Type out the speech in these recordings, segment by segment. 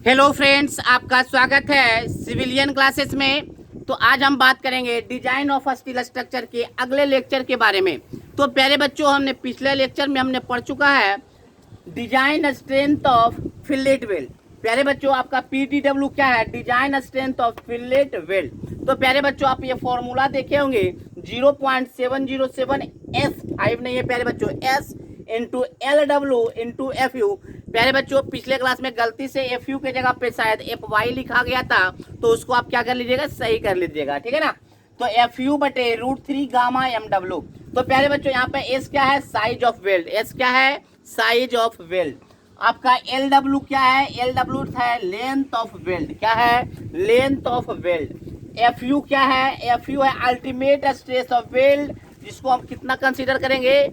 Hello friends, आपका स्वागत है सिविलियन क्लासेस में। तो आज हम बात करेंगे डिजाइन ऑफ स्टील स्ट्रक्चर के अगले लेक्चर के बारे में। तो प्यारे बच्चों, हमने पिछले लेक्चर में हमने पढ़ चुका है design strength of fillet weld. प्यारे बच्चों, आपका PTW क्या है? Design strength of fillet weld. तो प्यारे बच्चों, आप ये फॉर्मूला देखे होंगे 0.707 S5 नहीं है प्यारे बच्चों, S into LW into FU। प्यारे बच्चों, पिछले क्लास में गलती से FU के जगह पे शायद FY लिखा गया था, तो उसको आप क्या कर लीजिएगा, सही कर लीजिएगा, ठीक है ना। तो FU बटे √3 गामा MW। तो प्यारे बच्चों, यहाँ पे S क्या है? Size of weld. S क्या है? Size of weld. आपका LW क्या है? LW है लेंथ ऑफ वेल्ड। क्या है? Length of weld. FU क्या है? FU है अल्टीमेट स्ट्रेस ऑफ वेल्ड, जिसको हम कितना कंसीडर करेंगे?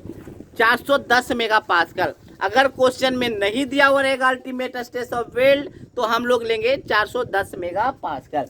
410 मेगा पास्कल। अगर क्वेश्चन में नहीं दिया हुआ रहेगा अल्टीमेट स्ट्रेस ऑफ वेल्ड, तो हम लोग लेंगे 410 मेगा पास्कल।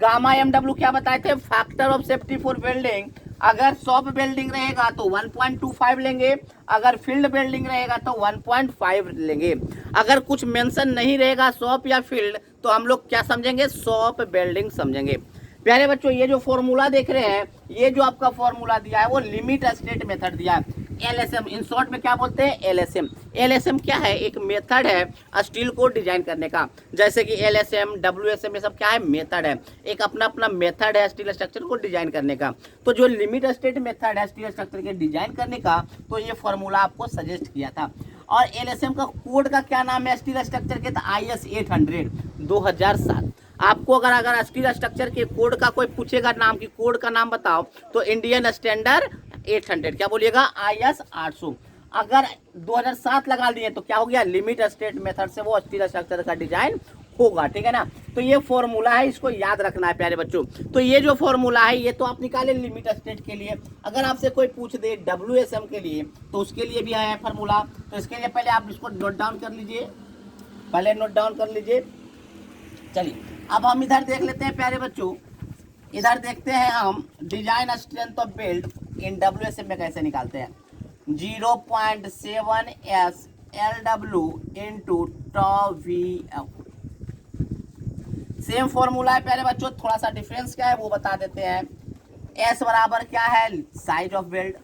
गामा MW क्या बताए थे? Factor of safety for welding. अगर सॉफ्ट वेल्डिंग रहेगा तो 1.25 लेंगे, अगर फील्ड वेल्डिंग रहेगा तो 1.5 लेंगे। अगर कुछ मेंशन नहीं रहेगा सॉफ्ट या फील्ड, तो हम लोग क्या समझेंगे? सॉफ्ट वेल्डिंग समझेंगे। प्यारे बच्चों, ये जो फॉर्मूला देख रहे हैं, ये जो आपका फॉर्मूला दिया है वो लिमिट स्टेट मेथड दिया है, LSM। इन शॉर्ट में क्या बोलते हैं? LSM। LSM क्या है? एक मेथड है स्टील को डिजाइन करने का। जैसे कि LSM, WSM, ये सब क्या है? मेथड है। एक अपना अपना मेथड है स्टील स्ट्रक्चर को डिजाइन करने का। तो जो लिमिट स्टेट मेथड है स्टील स्ट्रक्चर के डिजाइन करने का, तो ये फॉर्मूला आपको सजेस्ट किया था। और LSM का कोड का क्या नाम है स्टील स्ट्रक्चर के? IS 800 2007। आपको अगर स्टील स्ट्रक्चर के कोड का कोई पूछेगा नाम की, कोड का नाम बताओ, तो इंडियन स्टैंडर्ड 800, क्या बोलिएगा? IS 800। अगर 2007 लगा दिए तो क्या हो गया? लिमिट स्टेट मेथड से वो स्टील स्ट्रक्चर का डिजाइन होगा, ठीक है ना। तो ये फॉर्मूला है, इसको याद रखना है प्यारे बच्चों। तो ये जो फॉर्मूला है ये तो आप निकाले लिमिट स्टेट के लिए। अगर आपसे कोई पूछ दे WSM के लिए, तो उसके लिए भी है फॉर्मूला। तो इसके लिए पहले आप इसको नोट डाउन कर लीजिए, पहले नोट डाउन कर लीजिए। चलिए, अब हम इधर देख लेते हैं प्यारे बच्चों, इधर देखते हैं हम design strength of weld in WSM में कैसे निकालते हैं। 0.7 SLW into τVF। Same formula है प्यारे बच्चों, थोड़ा सा डिफरेंस क्या है वो बता देते हैं। S बराबर क्या है? Size of weld.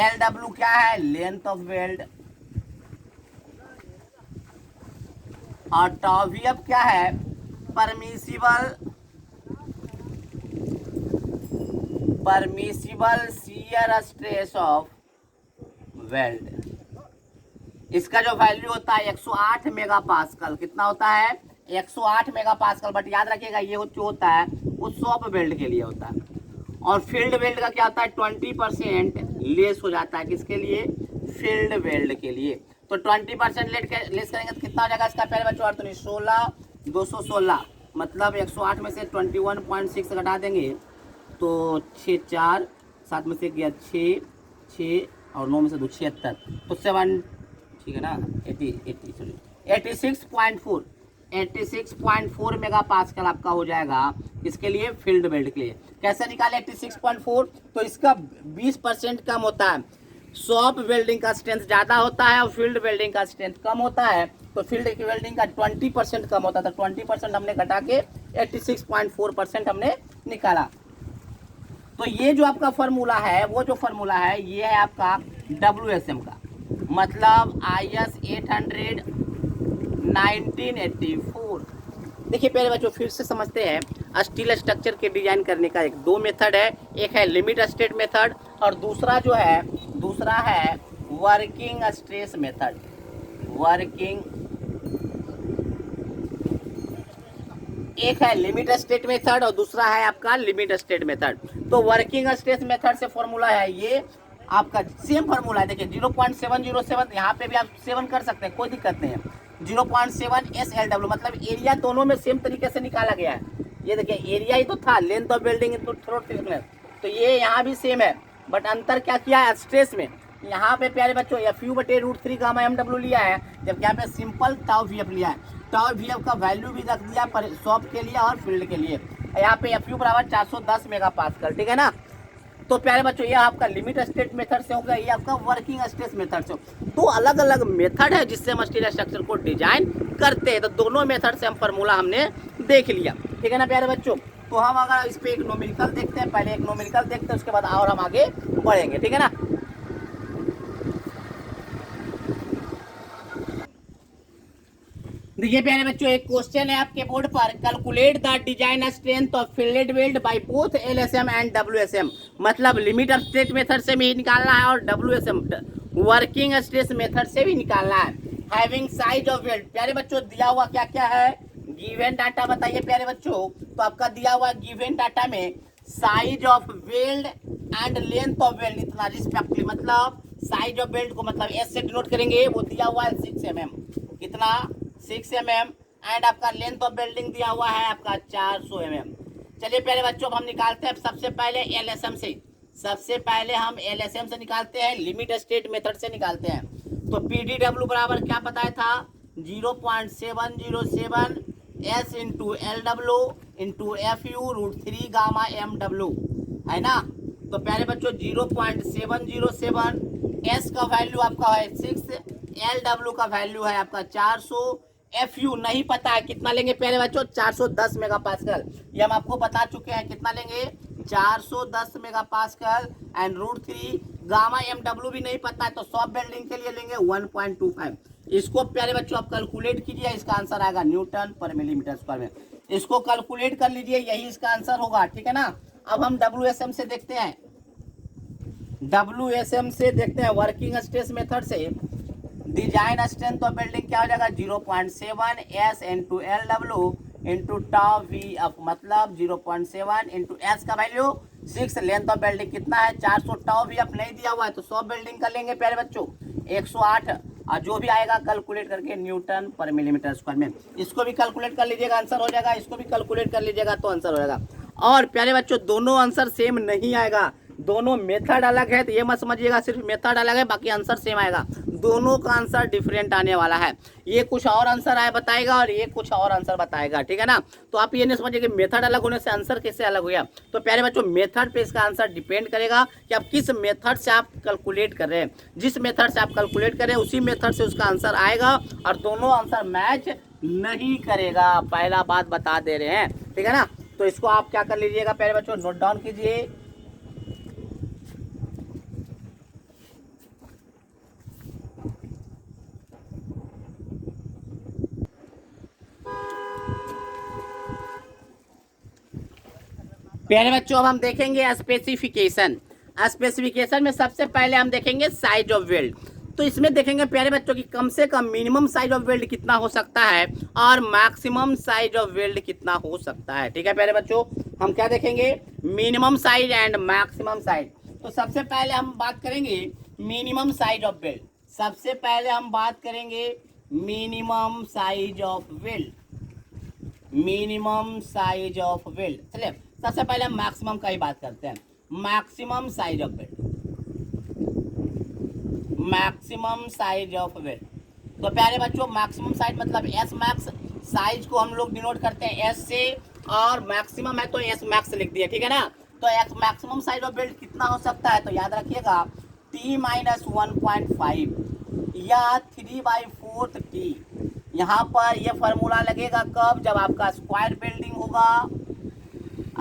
LW क्या है? Length of weld. और τVF क्या है? Permissible shear stress of weld. इसका जो वैल्यू होता है 108 मेगा पास्कल। कितना होता है? 108 मेगा पास्कल। बट याद रखिएगा ये जो होता है वो सॉफ्ट वेल्ड के लिए होता है। और फील्ड वेल्ड का क्या होता है? 20% लेस हो जाता है। किसके लिए? फील्ड वेल्ड के लिए। तो 20% लेस करेंगे तो कितना हो जाएगा इसका प्यारे बच्चों? 16 216, मतलब 108 में से 21.6 घटा देंगे तो 6 4 7 में से गया 6 6 और 9 में से 2 76, तो 7, ठीक है ना, 86.4 मेगा पास्कल आपका हो जाएगा। इसके लिए फील्ड वेल्ड के लिए कैसे निकाले 86.4? तो इसका 20% कम होता है। सॉफ्ट वेल्डिंग का स्ट्रेंथ ज़्यादा होता है और फील्ड वेल्डिंग का स्ट्रेंथ कम होता है। तो फील्ड वेल्डिंग का 20% कम होता था, 20% हमने घटा के 86.4% हमने निकाला। तो ये जो आपका फॉर्मूला है, वो जो फॉर्मूला है ये है आपका WSM का, मतलब IS 800 1984। देखिए प्यारे बच्चों, फिर से समझते हैं। स्टील स्ट्रक्चर के डिजाइन करने का दो मेथड है, एक है लिमिट स्टेट मेथड और दूसरा है वर्किंग स्ट्रेस मेथड। एक है लिमिट स्टेट मेथड और दूसरा है आपका लिमिट स्टेट मेथड। तो वर्किंग स्ट्रेस मेथड से फॉर्मूला है ये आपका, सेम फॉर्मूला है। देखिए 0.707, यहाँ पे भी आप 7 कर सकते हैं, कोई दिक्कत नहीं है। 0.7 SLW, मतलब एरिया दोनों में सेम तरीके से निकाला गया है। ये देखिए एरिया ही तो था, लेंथ ऑफ बिल्डिंग तो थ्रोट थिकनेस, तो ये यहाँ भी सेम है। बट अंतर क्या किया है स्ट्रेस में? यहाँ पे प्यारे बच्चों FU बटे √3 गामा MW लिया है, जबकि यहाँ पे सिंपल τVF लिया है। τVF का वैल्यू भी रख दिया सॉफ्ट के लिए और फील्ड के लिए। यहाँ पे FU बराबर 410 मेगा पास्कल, ठीक है ना। तो प्यारे बच्चों ये आपका लिमिट स्टेट मेथड से होगा, ये आपका वर्किंग स्टेट मेथड से। दो अलग अलग मेथड है जिससे हम स्टील स्ट्रक्चर को डिजाइन करते हैं। तो दोनों मेथड से हम फार्मूला हमने देख लिया, ठीक है ना प्यारे बच्चों। तो हम अगर इस पे एक न्यूमेरिकल देखते हैं, पहले एक न्यूमेरिकल देखते हैं, उसके बाद और हम आगे बढ़ेंगे, ठीक है ना। देखिए प्यारे बच्चों एक क्वेश्चन है आपके बोर्ड पर, calculate the design strength of fillet weld by both LSM and WSM. मतलब लिमिट स्टेट मेथड से भी निकालना है और डब्ल्यूएसएम वर्किंग स्ट्रेस मेथड से भी निकालना है। हैविंग साइज ऑफ वेल्ड, प्यारे बच्चों दिया हुआ क्या क्या है, गिवन डाटा बताइए प्यारे बच्चों। तो आपका दिया हुआ गिवन डाटा में size of weld and length of weld इतना रिस्पेक्टिवली, मतलब साइज ऑफ वेल्ड को मतलब एस से डिनोट करेंगे, वो दिया हुआ है 6 mm, कितना 6 mm, एंड आपका लेंथ ऑफ बिल्डिंग दिया हुआ है आपका 400 mm। चलिए प्यारे बच्चों हम निकालते हैं सबसे पहले एलएसएम से, सबसे पहले हम एलएसएम से निकालते हैं, लिमिट स्टेट मेथड से निकालते हैं। तो पीडीडब्ल्यू बराबर क्या बताया था, 0.707 S into L W into F U root 3 gamma M W, है ना। तो प्यारे बच्चों 0.707 एस का वैल्यू आपका है 6, एल डब्ल्यू का वैल्यू है आपका 400, एफ यू नहीं पता है कितना लेंगे प्यारे बच्चों 410 मेगापास्कल, ये हम आपको बता चुके हैं कितना लेंगे 410 megapascal, and root 3 gamma M W भी नहीं पता है, तो सॉफ्ट बिल्डिंग के लिए लेंगे 1.25। इसको प्यारे बच्चों आप कैलकुलेट कीजिए, इसका आंसर आएगा न्यूटन पर मिलीमीटर स्क्वायर में। इसको कैलकुलेट कर लीजिए, यही इसका आंसर होगा, ठीक है ना। अब हम डब्ल्यूएसएम से देखते हैं, डब्ल्यूएसएम से देखते हैं वर्किंग स्ट्रेस मेथड से। डिजाइन स्ट्रेंथ ऑफ बिल्डिंग क्या हो जाएगा 0.7 S into L W into tau V F, मतलब 0.7 इंटू एस का वैल्यू 6, लेंथ ऑफ बिल्डिंग कितना है 400, टाउ वी एफ नहीं दिया हुआ है तो 100 बिल्डिंग कर लेंगे प्यारे बच्चों 108, और जो भी आएगा कैलकुलेट करके न्यूटन पर मिलीमीटर स्क्वायर में। इसको भी कैलकुलेट कर लीजिएगा आंसर हो जाएगा, इसको भी कैलकुलेट कर लीजिएगा तो आंसर हो जाएगा। और प्यारे बच्चों दोनों आंसर सेम नहीं आएगा, दोनों मेथड अलग है, तो ये मत समझिएगा सिर्फ मेथड अलग है बाकी आंसर सेम आएगा, दोनों का आंसर डिफरेंट आने वाला है। ये कुछ और आंसर आए बताएगा और ये कुछ और आंसर बताएगा, ठीक है ना। तो आप ये नहीं समझिए कि मेथड अलग होने से आंसर कैसे अलग हो गया। तो प्यारे बच्चों मेथड पे इसका आंसर डिपेंड करेगा कि आप किस मेथड से आप कैलकुलेट कर रहे हैं, जिस मेथड से आप कैलकुलेट कर रहे हैं उसी मेथड से उसका आंसर आएगा, और दोनों आंसर मैच नहीं करेगा, पहला बात बता दे रहे हैं, ठीक है ना। तो इसको आप क्या कर लीजिएगा प्यारे बच्चों, नोट डाउन कीजिए। प्यारे बच्चों अब हम देखेंगे स्पेसिफिकेशन। स्पेसिफिकेशन में सबसे पहले हम देखेंगे साइज ऑफ वेल्ड। तो इसमें देखेंगे प्यारे बच्चों की कम से कम मिनिमम साइज ऑफ वेल्ड कितना हो सकता है और मैक्सिमम साइज ऑफ वेल्ड कितना हो सकता है, ठीक है प्यारे बच्चों। हम क्या देखेंगे, minimum size and maximum size. तो सबसे पहले हम बात करेंगे मिनिमम साइज ऑफ वेल्ड, सबसे पहले हम बात करेंगे minimum size of weld, minimum size of weld. चलिए सबसे पहले हम मैक्सिमम का ही बात करते हैं, maximum size of weld, maximum size of weld. तो प्यारे बच्चों मैक्सिमम साइज मतलब एस मैक्स, साइज को हम लोग डिनोट करते हैं एस से, और मैक्सिमम है तो एस मैक्स लिख दिए, ठीक है ना। तो x maximum size of weld कितना हो सकता है, तो याद रखिएगा t माइनस 1.5 या 3/4 t। यहाँ पर ये फॉर्मूला लगेगा कब, जब आपका स्क्वायर बिल्डिंग होगा,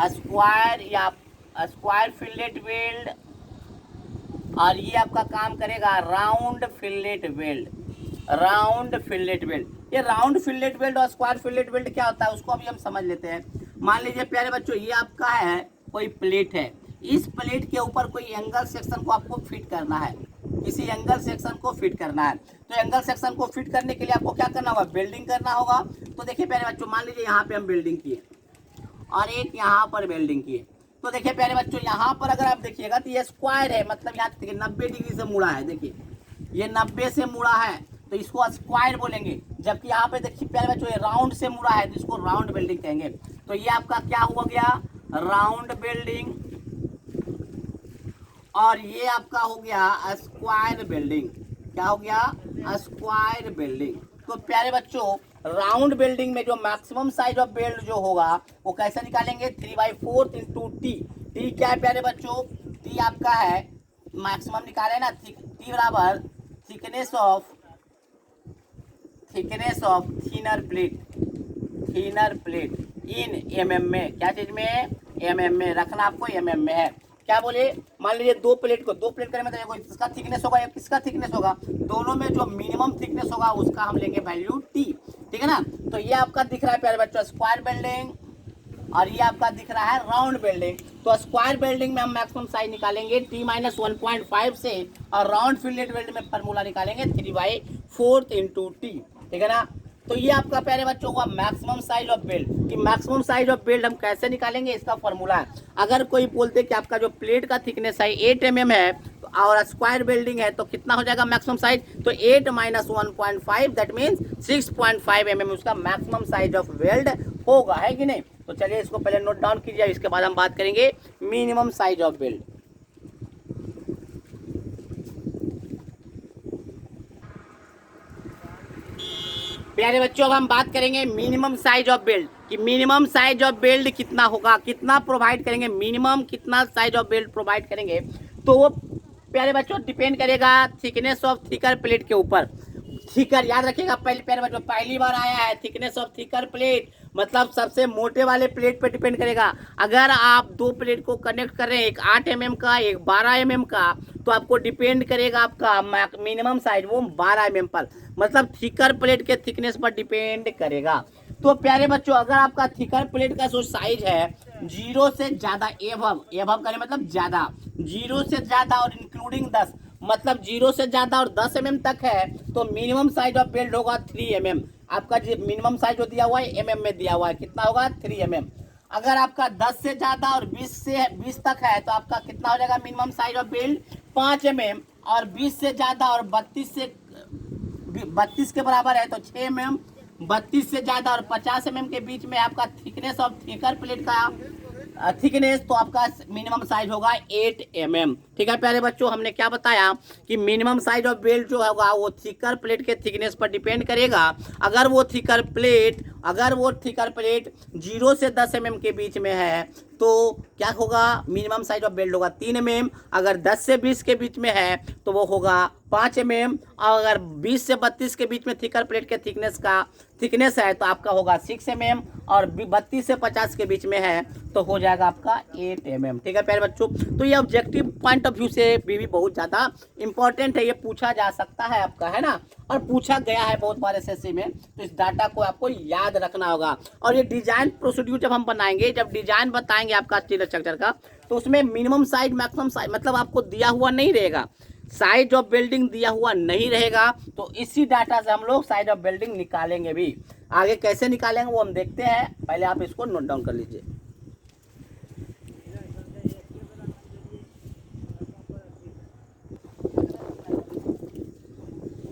स्क्वायर या स्क्वायर फिलेट वेल्ड, और ये आपका काम करेगा round fillet weld, round fillet weld. ये राउंड फिलेट वेल्ड और स्क्वायर फिलेट वेल्ड क्या होता है उसको अभी हम समझ लेते हैं। मान लीजिए प्यारे बच्चों ये आपका है कोई प्लेट है, इस प्लेट के ऊपर कोई एंगल सेक्शन को आपको फिट करना है, किसी एंगल सेक्शन को फिट करना है। तो एंगल सेक्शन को फिट करने के लिए आपको क्या करना होगा, बिल्डिंग करना होगा। तो देखिए प्यारे बच्चों मान लीजिए यहाँ पे हम बिल्डिंग किए और एक यहाँ पर बिल्डिंग किए, तो देखिए प्यारे बच्चों यहाँ पर अगर आप देखिएगा तो ये स्क्वायर है, मतलब यहाँ देखिए 90 डिग्री से मुड़ा है, देखिए ये 90 से मुड़ा है तो इसको स्क्वायर बोलेंगे। जबकि यहाँ पे देखिए प्यारे बच्चों ये राउंड से मुड़ा है तो इसको राउंड बिल्डिंग कहेंगे। तो ये आपका क्या हुआ गया, राउंड बिल्डिंग, और ये आपका हो गया स्क्वायर बिल्डिंग। क्या हो गया, स्क्वायर बिल्डिंग। तो प्यारे बच्चों राउंड बिल्डिंग में जो मैक्सिमम साइज ऑफ बिल्ड जो होगा वो कैसे निकालेंगे, 3/4 इंटू टी। टी क्या है प्यारे बच्चों, टी आपका है मैक्सिमम निकाले ना, टी बराबर thickness of thinner plate in MM में, क्या चीज में, एमएम में रखना आपको, एमएम में है। क्या बोले, मान लीजिए दो प्लेट करें मतलब देखो इसका थिकनेस होगा या किसका थिकनेस होगा, दोनों में जो मिनिमम थिकनेस होगा उसका हम लेंगे वैल्यू टी, ठीक है ना। तो ये आपका दिख रहा है प्यारे बच्चों स्क्वायर बिल्डिंग, और ये आपका दिख रहा है राउंड बिल्डिंग। तो स्क्वायर बिल्डिंग में हम मैक्सिमम साइज निकालेंगे t माइनस 1.5 से, और राउंड फिलेट बिल्डिंग में फार्मूला निकालेंगे 3/4 इंटू टी, ठीक है ना। तो ये आपका प्यारे बच्चों का मैक्सिमम साइज ऑफ बिल्ड, कि मैक्सिमम साइज ऑफ बिल्ड हम कैसे निकालेंगे, इसका फॉर्मूला है। अगर कोई बोलते कि आपका जो प्लेट का थिकनेस है 8 mm है और स्क्वायर बिल्डिंग है तो कितना हो जाएगा मैक्सिमम साइज, तो 8 माइनस 1.5 दैट मीन्स 6.5 mm उसका मैक्सिमम साइज ऑफ वेल्ड होगा, है कि नहीं। तो चलिए इसको पहले नोट डाउन कीजिए, इसके बाद हम बात करेंगे मिनिमम साइज ऑफ बिल्ड। प्यारे बच्चों अब हम बात करेंगे मिनिमम साइज ऑफ बिल्ड, कि मिनिमम साइज ऑफ बिल्ड कितना होगा, कितना प्रोवाइड करेंगे, मिनिमम कितना साइज ऑफ बिल्ड प्रोवाइड करेंगे। तो वो प्यारे बच्चों डिपेंड करेगा थिकनेस ऑफ थिकर प्लेट के ऊपर। थिकर याद रखिएगा, पहले प्यारे बच्चों पहली बार आया है, थिकनेस ऑफ थिकर प्लेट मतलब सबसे मोटे वाले प्लेट पे डिपेंड करेगा। अगर आप दो प्लेट को कनेक्ट कर रहे हैं, एक 8 mm का एक 12 mm का, तो आपको डिपेंड करेगा आपका मिनिमम साइज वो 12 mm पर, मतलब थिकर प्लेट के थिकनेस पर डिपेंड करेगा। तो प्यारे बच्चों अगर आपका थिकर प्लेट का जो साइज है 0 से ज्यादा, एवब करें मतलब ज्यादा, 0 से ज्यादा और इंक्लूडिंग 10 मतलब 0 से ज्यादा और 10 mm तक है, तो मिनिमम साइज ऑफ बिल्ड होगा 3 mm। आपका जो मिनिमम साइज जो दिया हुआ है mm में दिया हुआ है, कितना होगा 3 mm। अगर आपका 10 से ज्यादा और 20 तक है तो आपका कितना हो जाएगा minimum size of build 5 mm, और 20 से ज्यादा और 32 के बराबर है तो 6 mm, 32 से ज्यादा और 50 mm के बीच में आपका थिकनेस ऑफ थिकर प्लेट का थिकनेस, तो आपका मिनिमम साइज होगा 8 mm। ठीक है प्यारे बच्चों, हमने क्या बताया कि मिनिमम साइज ऑफ बेल्ट जो होगा वो थिकर प्लेट के थिकनेस पर डिपेंड करेगा। अगर वो थिकर प्लेट 0 से 10 mm के बीच में है तो क्या होगा मिनिमम साइज ऑफ बेल्ट होगा 3 mm। अगर 10 से 20 के बीच में है तो वो होगा 5 mm, और अगर 20 से 32 के बीच में थिकर प्लेट के थिकनेस है तो आपका होगा 6 mm, और 32 से 50 के बीच में है तो हो जाएगा आपका 8 mm। ठीक है प्यारे बच्चों, तो ये ऑब्जेक्टिव पॉइंट ऑफ व्यू से भी बहुत ज़्यादा इंपॉर्टेंट है, ये पूछा जा सकता है आपका, है ना, और पूछा गया है बहुत बार एसएससी में। तो इस डाटा को आपको याद रखना होगा। और ये डिजाइन प्रोसीड्यूर जब हम बनाएंगे, जब डिजाइन बताएंगे आपका स्टील स्ट्रक्चर का, तो उसमें मिनिमम साइज मैक्सिमम साइज मतलब आपको दिया हुआ नहीं रहेगा, साइज ऑफ बिल्डिंग दिया हुआ नहीं रहेगा। तो इसी डाटा से हम लोग साइज ऑफ बिल्डिंग निकालेंगे भी। आगे कैसे निकालेंगे वो हम देखते हैं, पहले आप इसको नोट डाउन कर लीजिए।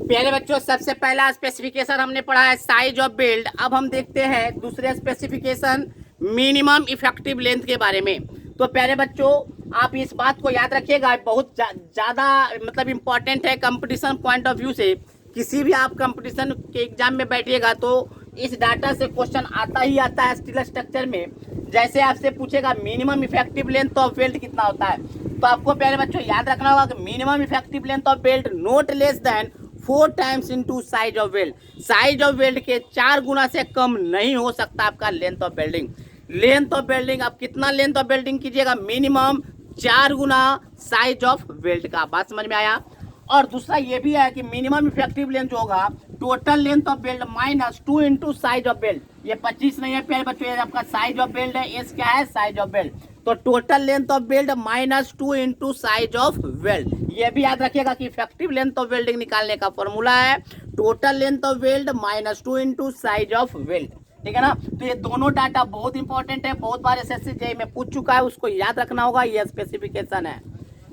प्यारे बच्चों सबसे पहला स्पेसिफिकेशन हमने पढ़ा है साइज ऑफ बिल्ड। अब हम देखते हैं दूसरे स्पेसिफिकेशन मिनिमम इफेक्टिव लेंथ के बारे में। तो प्यारे बच्चों आप इस बात को याद रखिएगा, बहुत ज़्यादा मतलब इम्पॉर्टेंट है कंपटीशन पॉइंट ऑफ व्यू से। किसी भी आप कंपटीशन के एग्जाम में बैठिएगा तो इस डाटा से क्वेश्चन आता ही आता है स्टील स्ट्रक्चर में। जैसे आपसे पूछेगा minimum effective length of belt कितना होता है, तो आपको प्यारे बच्चों याद रखना होगा कि minimum effective length of belt not less than 4 times into size of weld. Size of weld के 4 गुना से कम नहीं हो सकता आपका length of welding. Length of welding आप कितना लेंथ ऑफ वेल्डिंग कीजिएगा, minimum 4 Guna size of weld का। बात समझ में आया। और दूसरा ये भी है कि मिनिमम इफेक्टिव लेंथ जो होगा total length of belt minus 2 into size of belt. ये 25 नहीं है प्यारे बच्चों, ये आपका साइज ऑफ बेल्ट है, एस क्या है साइज ऑफ बेल्ट। तो total length of belt minus 2 into size of weld. ये भी याद रखिएगा कि इफेक्टिव लेंथ ऑफ वेल्डिंग निकालने का फॉर्मूला है total length of weld minus 2 into size of weld. ठीक है ना। तो ये दोनों डाटा बहुत इंपॉर्टेंट है, बहुत बार एसएससी जेईई में पूछ चुका है, उसको याद रखना होगा। ये स्पेसिफिकेशन है।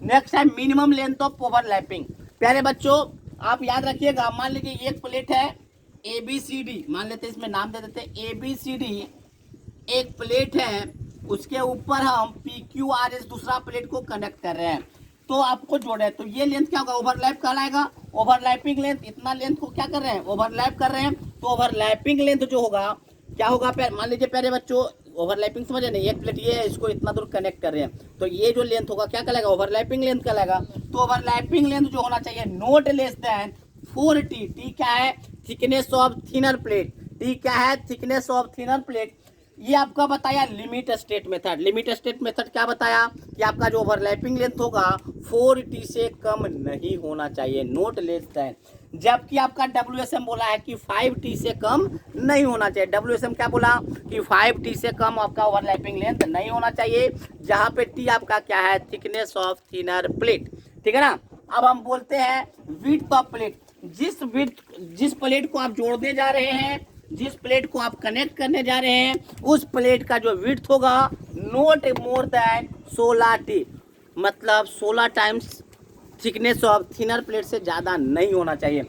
नेक्स्ट है मिनिमम लेंथ ऑफ ओवरलैपिंग। प्यारे बच्चों आप याद रखिएगा, मान लीजिए एक प्लेट है ABCD, मान लेते हैं इसमें नाम दे देते हैं ABCD, एक प्लेट है, उसके ऊपर हम PQRS दूसरा प्लेट को कनेक्ट कर रहे हैं। तो आपको जोड़े तो ये लेंथ क्या होगा, ओवरलैप कहलाएगा। ओवरलैपिंग लेंथ, इतना लेंथ को क्या कर रहे हैं, ओवरलैप कर रहे हैं। तो ओवरलैपिंग लेंथ जो होगा क्या होगा, मान लीजिए प्यारे बच्चों ओवरलैपिंग समझे नहीं, एक प्लेट ये है, इसको इतना दूर कनेक्ट कर रहे हैं, तो ये जो लेंथ होगा क्या कहलाएगा, ओवरलैपिंग लेंथ कहलाएगा। तो ओवरलैपिंग लेंथ जो होना चाहिए note less than 4t। T क्या है, thickness of thinner plate. T क्या है, थिकनेस ऑफ थिनर प्लेट। ये आपका बताया limit state method. Limit state method क्या बताया कि आपका जो ओवरलैपिंग लेंथ होगा 4t से कम नहीं होना चाहिए, नोट लेस देन। जबकि आपका WSM बोला है कि 5t से कम नहीं होना चाहिए। WSM क्या बोला कि 5t से कम आपका ओवरलैपिंग लेंथ नहीं होना चाहिए, जहां पे t आपका क्या है, थिकनेस ऑफ थिनर प्लेट। ठीक है ना। अब हम बोलते हैं विड्थ ऑफ प्लेट। जिस प्लेट को आप जोड़ने जा रहे हैं, जिस प्लेट को आप कनेक्ट करने जा रहे हैं, उस प्लेट का जो विड्थ होगा नोट मोर देन 16t, मतलब 16 times thickness of thinner plate से ज़्यादा नहीं होना चाहिए।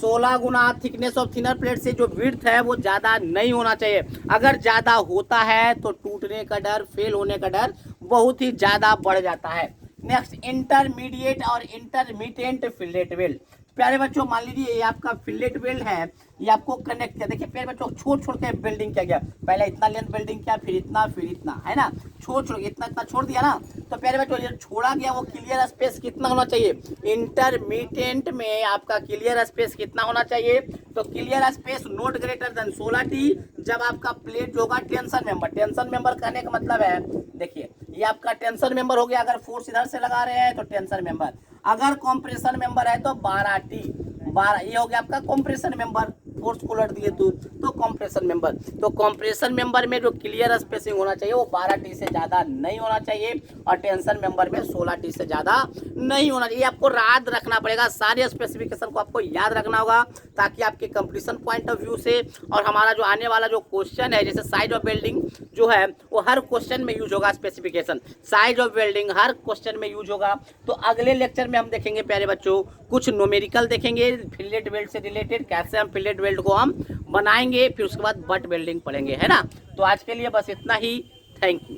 16 गुना थिकनेस ऑफ थिनर प्लेट से जो विड्थ है वो ज़्यादा नहीं होना चाहिए। अगर ज़्यादा होता है तो टूटने का डर, फेल होने का डर बहुत ही ज़्यादा बढ़ जाता है। नेक्स्ट, इंटरमीडिएट और इंटरमीडिएट फिलेट वेल्ड। प्यारे बच्चों मान लीजिए ये आपका फिलेट वेल्ड है, ये आपको कनेक्ट किया। देखिए प्यारे बच्चों छोड़ छोड़ के बिल्डिंग किया गया, पहले इतना लेंथ बिल्डिंग किया, फिर इतना, है ना, छोड़ छोड़ इतना छोड़ दिया ना। तो प्यारे बच्चों ये छोड़ा गया वो क्लियर स्पेस कितना होना चाहिए, इंटरमीडिएट में आपका क्लियर स्पेस कितना होना चाहिए, तो clear space note greater than 16t। जब आपका प्लेट जो होगा टेंशन मेंबर, टेंशन मेंबर कहने का मतलब है, देखिए ये आपका टेंशन मेंबर हो गया, अगर फोर्स इधर से लगा रहे हैं तो टेंशन मेंबर, अगर कॉम्प्रेशन मेंबर है तो 12t, 12 ये हो गया आपका कॉम्प्रेशन मेंबर, फोर्स को उलट दिए तो कॉम्प्रेशन मेंबर। तो कॉम्प्रेशन मेंबर में जो क्लियर स्पेसिंग होना चाहिए वो 12t से ज़्यादा नहीं होना चाहिए, और टेंशन मेंबर में 16t से ज़्यादा नहीं होना चाहिए। आपको याद रखना पड़ेगा, सारे स्पेसिफिकेशन को आपको याद रखना होगा, ताकि आपके कंप्लीशन पॉइंट ऑफ व्यू से और हमारा जो आने वाला जो क्वेश्चन है, जैसे साइज ऑफ वेल्डिंग जो है वो हर क्वेश्चन में यूज होगा। Specification size of welding her question में यूज होगा। तो अगले लेक्चर में हम देखेंगे प्यारे बच्चों कुछ न्यूमेरिकल देखेंगे फिलेट वेल्ड से रिलेटेड, कैसे हम फिलेट वेल्ड को हम बनाएंगे, फिर उसके बाद बट वेल्डिंग पढ़ेंगे, है ना। तो आज के लिए बस इतना ही, थैंक यू।